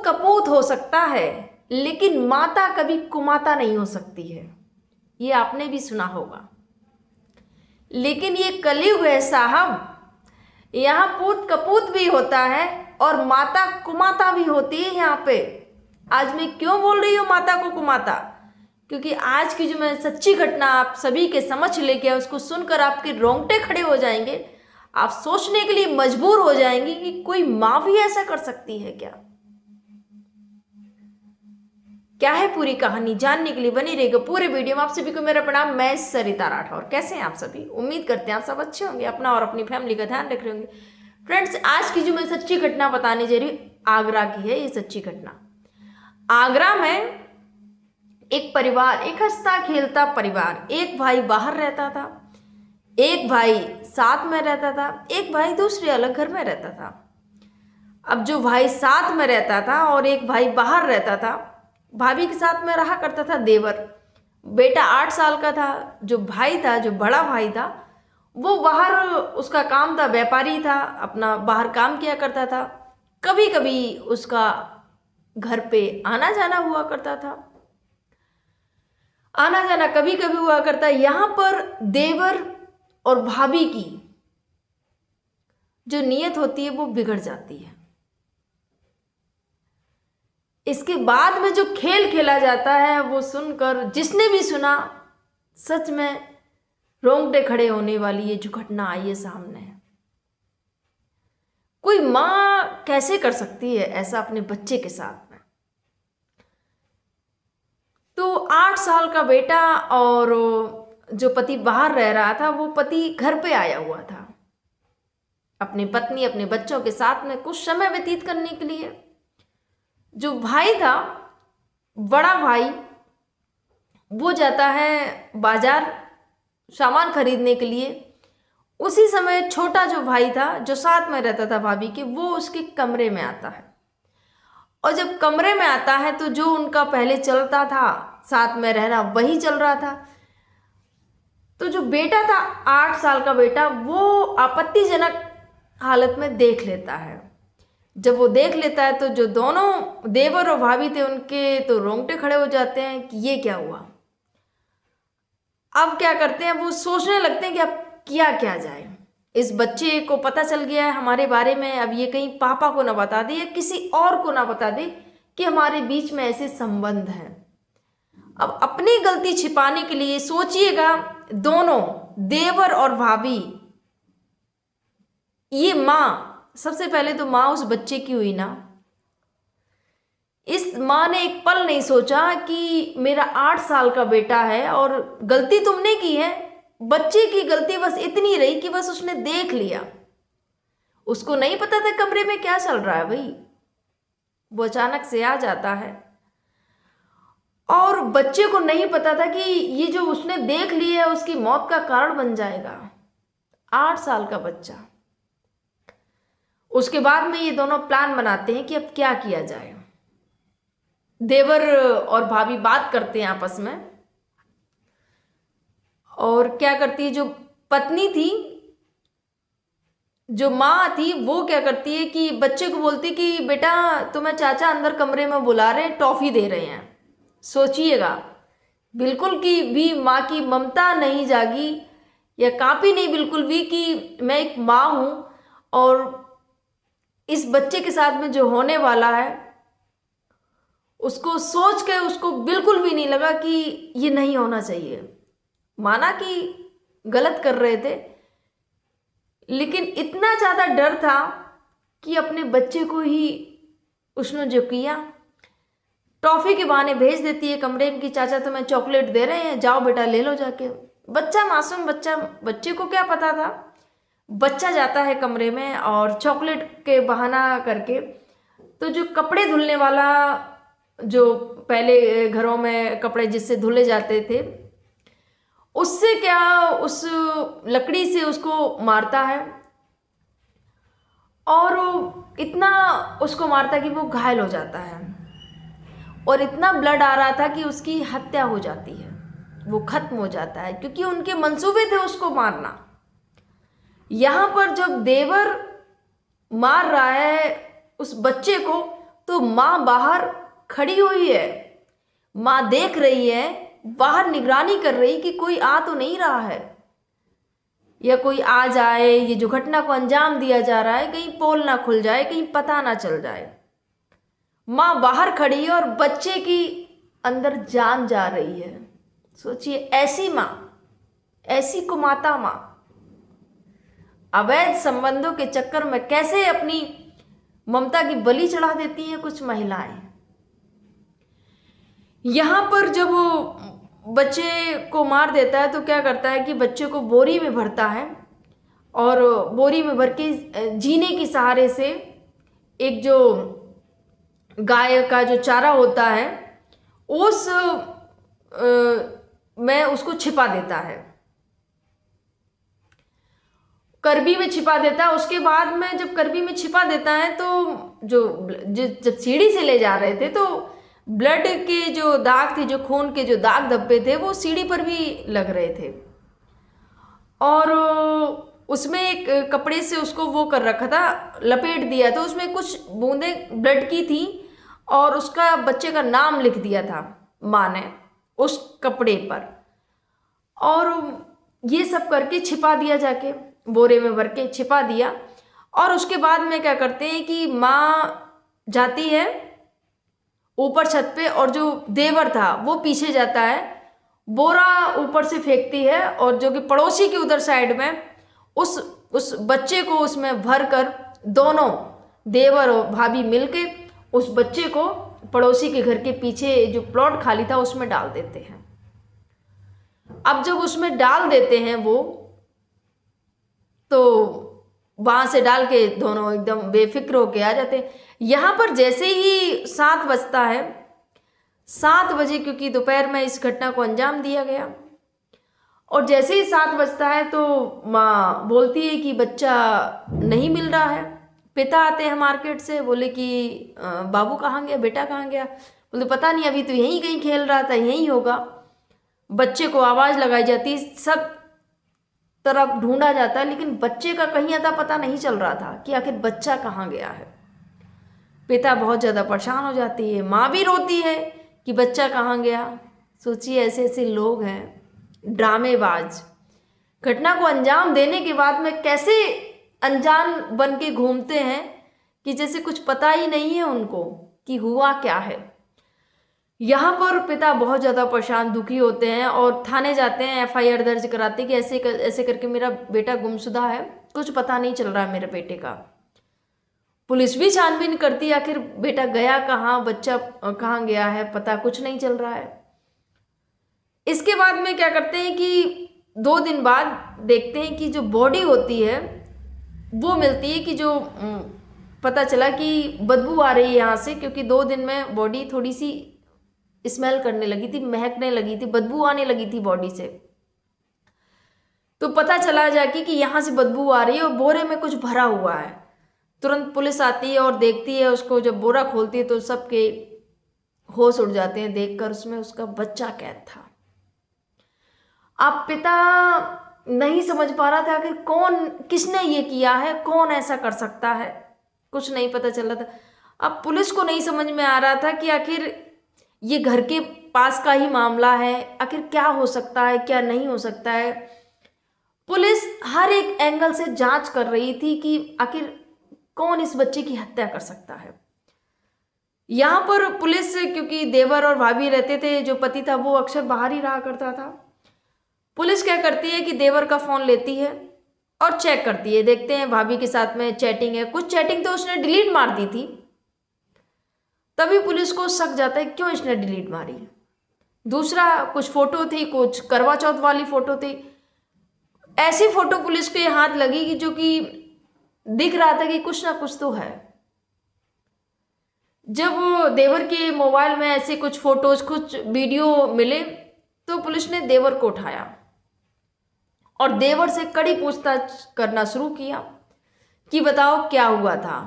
पूत कपूत हो सकता है, लेकिन माता कभी कुमाता नहीं हो सकती है। ये आपने भी सुना होगा। लेकिन ये कलयुग है साहब, यहाँ पूत कपूत भी होता है और माता कुमाता भी होती है यहाँ पे। आज मैं क्यों बोल रही हूँ माता को कुमाता? क्योंकि आज की जो मैं सच्ची घटना आप सभी के समझ लेके आया, उसको सुनकर आपके रोंगटे खड़े हो जाएंगे। आप सोचने के लिए मजबूर हो जाएंगे कि कोई माँ भी ऐसा कर सकती है क्या? क्या है पूरी कहानी, जानने के लिए बनी रहेगा पूरे वीडियो में। आप सभी को मेरा प्रणाम। मैं सरिता राठौर। कैसे हैं आप सभी? उम्मीद करते हैं आप सब अच्छे होंगे, अपना और अपनी फैमिली का ध्यान रख रहे होंगे। फ्रेंड्स, आज की जो मैं सच्ची घटना बताने जा रही हूँ, आगरा की है ये सच्ची घटना। आगरा में एक परिवार, एक हंसता खेलता परिवार। एक भाई बाहर रहता था, एक भाई साथ में रहता था, एक भाई दूसरे अलग घर में रहता था। अब जो भाई साथ में रहता था और एक भाई बाहर रहता था, भाभी के साथ में रहा करता था देवर। बेटा 8 साल का था। जो भाई था, जो बड़ा भाई था, वो बाहर, उसका काम था, व्यापारी था, अपना बाहर काम किया करता था। कभी कभी उसका घर पे आना जाना हुआ करता था, आना जाना कभी कभी हुआ करता। यहाँ पर देवर और भाभी की जो नीयत होती है वो बिगड़ जाती है। इसके बाद में जो खेल खेला जाता है वो सुनकर जिसने भी सुना, सच में रोंगटे खड़े होने वाली ये जो घटना आई है सामने। कोई माँ कैसे कर सकती है ऐसा अपने बच्चे के साथ में? तो 8 साल का बेटा और जो पति बाहर रह रहा था, वो पति घर पे आया हुआ था अपनी पत्नी, अपने बच्चों के साथ में कुछ समय व्यतीत करने के लिए। जो भाई था, बड़ा भाई, वो जाता है बाजार सामान खरीदने के लिए। उसी समय छोटा जो भाई था, जो साथ में रहता था भाभी के, वो उसके कमरे में आता है। और जब कमरे में आता है तो जो उनका पहले चलता था साथ में रहना, वही चल रहा था। तो जो बेटा था, 8 साल का बेटा, वो आपत्तिजनक हालत में देख लेता है। जब वो देख लेता है तो जो दोनों देवर और भाभी थे, उनके तो रोंगटे खड़े हो जाते हैं कि ये क्या हुआ। अब क्या करते हैं, वो सोचने लगते हैं कि अब किया क्या जाए। इस बच्चे को पता चल गया है हमारे बारे में, अब ये कहीं पापा को ना बता दे या किसी और को ना बता दे कि हमारे बीच में ऐसे संबंध हैं। अब अपनी गलती छिपाने के लिए सोचिएगा, दोनों देवर और भाभी, ये माँ, सबसे पहले तो माँ उस बच्चे की हुई ना। इस माँ ने एक पल नहीं सोचा कि मेरा 8 साल का बेटा है और गलती तुमने की है। बच्चे की गलती बस इतनी रही कि बस उसने देख लिया। उसको नहीं पता था कमरे में क्या चल रहा है भाई। वो अचानक से आ जाता है और बच्चे को नहीं पता था कि ये जो उसने देख लिया है उसकी मौत का कारण बन जाएगा। 8 साल का बच्चा। उसके बाद में ये दोनों प्लान बनाते हैं कि अब क्या किया जाए। देवर और भाभी बात करते हैं आपस में, और क्या करती है जो पत्नी थी, जो माँ थी, वो क्या करती है कि बच्चे को बोलती कि बेटा तुम्हें चाचा अंदर कमरे में बुला रहे हैं, टॉफी दे रहे हैं। सोचिएगा, बिल्कुल की भी माँ की ममता नहीं जागी या कांपी नहीं बिल्कुल भी कि मैं एक माँ हूँ और इस बच्चे के साथ में जो होने वाला है उसको सोच के उसको बिल्कुल भी नहीं लगा कि ये नहीं होना चाहिए। माना कि गलत कर रहे थे, लेकिन इतना ज़्यादा डर था कि अपने बच्चे को ही उसने जो किया, टॉफ़ी के बहाने भेज देती है कमरे में कि चाचा तुम्हें चॉकलेट दे रहे हैं, जाओ बेटा ले लो जाके। बच्चा, मासूम बच्चा, बच्चे को क्या पता था। बच्चा जाता है कमरे में और चॉकलेट के बहाना करके, तो जो कपड़े धुलने वाला, जो पहले घरों में कपड़े जिससे धुले जाते थे, उससे क्या, उस लकड़ी से उसको मारता है और इतना उसको मारता है कि वो घायल हो जाता है और इतना ब्लड आ रहा था कि उसकी हत्या हो जाती है, वो खत्म हो जाता है, क्योंकि उनके मंसूबे थे उसको मारना। यहाँ पर जब देवर मार रहा है उस बच्चे को, तो माँ बाहर खड़ी हुई है, माँ देख रही है, बाहर निगरानी कर रही कि कोई आ तो नहीं रहा है, या कोई आ जाए, ये जो घटना को अंजाम दिया जा रहा है कहीं पोल ना खुल जाए, कहीं पता ना चल जाए। माँ बाहर खड़ी है और बच्चे की अंदर जान जा रही है। सोचिए, ऐसी माँ, ऐसी कुमाता माँ अवैध संबंधों के चक्कर में कैसे अपनी ममता की बलि चढ़ा देती हैं कुछ महिलाएं। यहां पर जब वो बच्चे को मार देता है तो क्या करता है कि बच्चे को बोरी में भरता है, और बोरी में भर के जीने के सहारे से एक जो गाय का जो चारा होता है उस में उसको छिपा देता है, करबी में छिपा देता है। उसके बाद में जब करबी में छिपा देता है तो जब सीढ़ी से ले जा रहे थे तो ब्लड के जो दाग थे, जो खून के जो दाग धब्बे थे, वो सीढ़ी पर भी लग रहे थे, और उसमें एक कपड़े से उसको वो कर रखा था, लपेट दिया था, उसमें कुछ बूंदें ब्लड की थी, और उसका बच्चे का नाम लिख दिया था माँ ने उस कपड़े पर। और ये सब करके छिपा दिया, जाके बोरे में भर के छिपा दिया। और उसके बाद में क्या करते हैं कि माँ जाती है ऊपर छत पे, और जो देवर था वो पीछे जाता है, बोरा ऊपर से फेंकती है, और जो कि पड़ोसी के उधर साइड में उस बच्चे को उसमें भर कर दोनों देवर और भाभी मिलके उस बच्चे को पड़ोसी के घर के पीछे जो प्लॉट खाली था उसमें डाल देते हैं। अब जब उसमें डाल देते हैं वो, तो वहां से डाल के दोनों एकदम बेफिक्र होके आ जाते हैं। यहाँ पर जैसे ही 7 बजता है, 7 बजे, क्योंकि दोपहर में इस घटना को अंजाम दिया गया, और जैसे ही 7 बजता है तो माँ बोलती है कि बच्चा नहीं मिल रहा है। पिता आते हैं मार्केट से, बोले कि बाबू कहाँ गया, बेटा कहाँ गया। बोले पता नहीं, अभी तो यहीं कहीं खेल रहा था, यहीं होगा। बच्चे को आवाज़ लगाई जाती, सब तरफ ढूंढा जाता है, लेकिन बच्चे का कहीं अता पता नहीं चल रहा था कि आखिर बच्चा कहाँ गया है। पिता बहुत ज़्यादा परेशान हो जाती है, माँ भी रोती है कि बच्चा कहाँ गया। सोचिए, ऐसे ऐसे लोग हैं ड्रामेबाज, घटना को अंजाम देने के बाद में कैसे अनजान बन के घूमते हैं कि जैसे कुछ पता ही नहीं है उनको कि हुआ क्या है। यहाँ पर पिता बहुत ज़्यादा परेशान, दुखी होते हैं, और थाने जाते हैं, FIR दर्ज कराते कि ऐसे करके मेरा बेटा गुमशुदा है, कुछ पता नहीं चल रहा है मेरे बेटे का। पुलिस भी छानबीन करती है, आखिर बेटा गया कहाँ, बच्चा कहाँ गया है, पता कुछ नहीं चल रहा है। इसके बाद में क्या करते हैं कि 2 दिन बाद देखते हैं कि जो बॉडी होती है वो मिलती है, कि जो पता चला कि बदबू आ रही है यहाँ से, क्योंकि 2 दिन में बॉडी थोड़ी सी स्मेल करने लगी थी, महकने लगी थी, बदबू आने लगी थी बॉडी से। तो पता चला जाके कि यहाँ से बदबू आ रही है और बोरे में कुछ भरा हुआ है। तुरंत पुलिस आती है और देखती है उसको, जब बोरा खोलती है तो सबके होश उड़ जाते हैं देखकर उसमें उसका बच्चा कैद था। अब पिता नहीं समझ पा रहा था आखिर कौन, किसने ये किया है, कौन ऐसा कर सकता है, कुछ नहीं पता चल रहा था। अब पुलिस को नहीं समझ में आ रहा था कि आखिर ये घर के पास का ही मामला है, आखिर क्या हो सकता है, क्या नहीं हो सकता है। पुलिस हर एक एंगल से जांच कर रही थी कि आखिर कौन इस बच्चे की हत्या कर सकता है। यहाँ पर पुलिस, क्योंकि देवर और भाभी रहते थे, जो पति था वो अक्सर बाहर ही रहा करता था, पुलिस क्या करती है कि देवर का फ़ोन लेती है और चेक करती है, देखते हैं भाभी के साथ में चैटिंग है। कुछ चैटिंग तो उसने डिलीट मार दी थी, तभी पुलिस को शक जाता है क्यों इसने डिलीट मारी। दूसरा, कुछ फ़ोटो थी, कुछ करवा चौथ वाली फ़ोटो थी, ऐसी फ़ोटो पुलिस के हाथ लगी कि जो कि दिख रहा था कि कुछ ना कुछ तो है। जब देवर के मोबाइल में ऐसे कुछ फ़ोटोज़, कुछ वीडियो मिले तो पुलिस ने देवर को उठाया और देवर से कड़ी पूछताछ करना शुरू किया कि बताओ क्या हुआ था।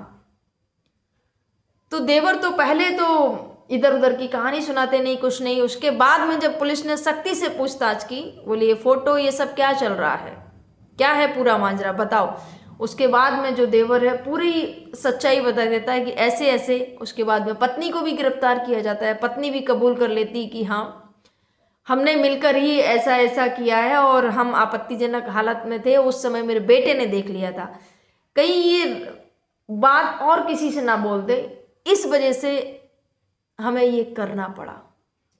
तो देवर तो पहले तो इधर उधर की कहानी सुनाते, नहीं कुछ नहीं। उसके बाद में जब पुलिस ने सख्ती से पूछताछ की, बोले ये फ़ोटो, ये सब क्या चल रहा है, क्या है पूरा माजरा बताओ। उसके बाद में जो देवर है पूरी सच्चाई बता देता है कि ऐसे ऐसे। उसके बाद में पत्नी को भी गिरफ्तार किया जाता है, पत्नी भी कबूल कर लेती कि हाँ हमने मिलकर ही ऐसा ऐसा किया है और हम आपत्तिजनक हालत में थे, उस समय मेरे बेटे ने देख लिया था। कहीं ये बात और किसी से ना बोल दे, इस वजह से हमें ये करना पड़ा।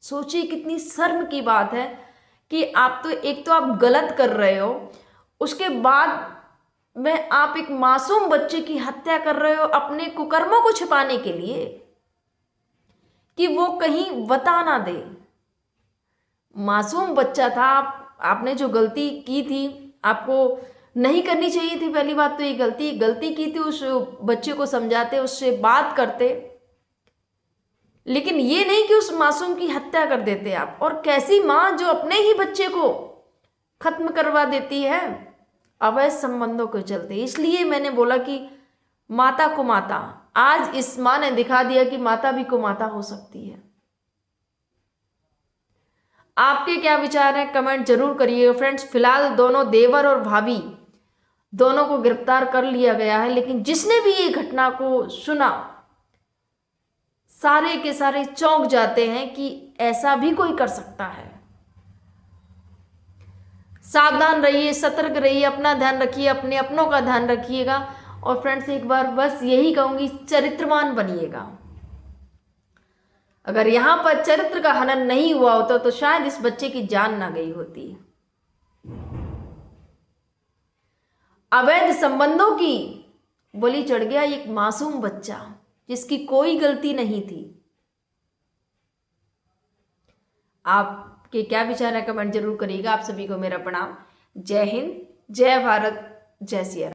सोचिए कितनी शर्म की बात है कि आप तो एक तो आप गलत कर रहे हो, उसके बाद में आप एक मासूम बच्चे की हत्या कर रहे हो अपने कुकर्मों को छिपाने के लिए कि वो कहीं बता ना दे। मासूम बच्चा था, आपने जो गलती की थी आपको नहीं करनी चाहिए थी। पहली बात तो ये गलती की थी, उस बच्चे को समझाते, उससे बात करते, लेकिन ये नहीं कि उस मासूम की हत्या कर देते आप। और कैसी माँ जो अपने ही बच्चे को खत्म करवा देती है अवैध संबंधों के चलते। इसलिए मैंने बोला कि माता को माता, आज इस माँ ने दिखा दिया कि माता भी कुमाता हो सकती है। आपके क्या विचार हैं कमेंट जरूर करिएगा फ्रेंड्स। फिलहाल दोनों देवर और भाभी दोनों को गिरफ्तार कर लिया गया है, लेकिन जिसने भी ये घटना को सुना सारे के सारे चौंक जाते हैं कि ऐसा भी कोई कर सकता है। सावधान रहिए, सतर्क रहिए, अपना ध्यान रखिए, अपने अपनों का ध्यान रखिएगा। और फ्रेंड्स एक बार बस यही कहूंगी, चरित्रवान बनिएगा। अगर यहां पर चरित्र का हनन नहीं हुआ होता तो शायद इस बच्चे की जान ना गई होती। अवैध संबंधों की बलि चढ़ गया एक मासूम बच्चा जिसकी कोई गलती नहीं थी। आपके क्या विचार है कमेंट जरूर करिएगा। आप सभी को मेरा प्रणाम। जय हिंद, जय भारत, जय सिया राम।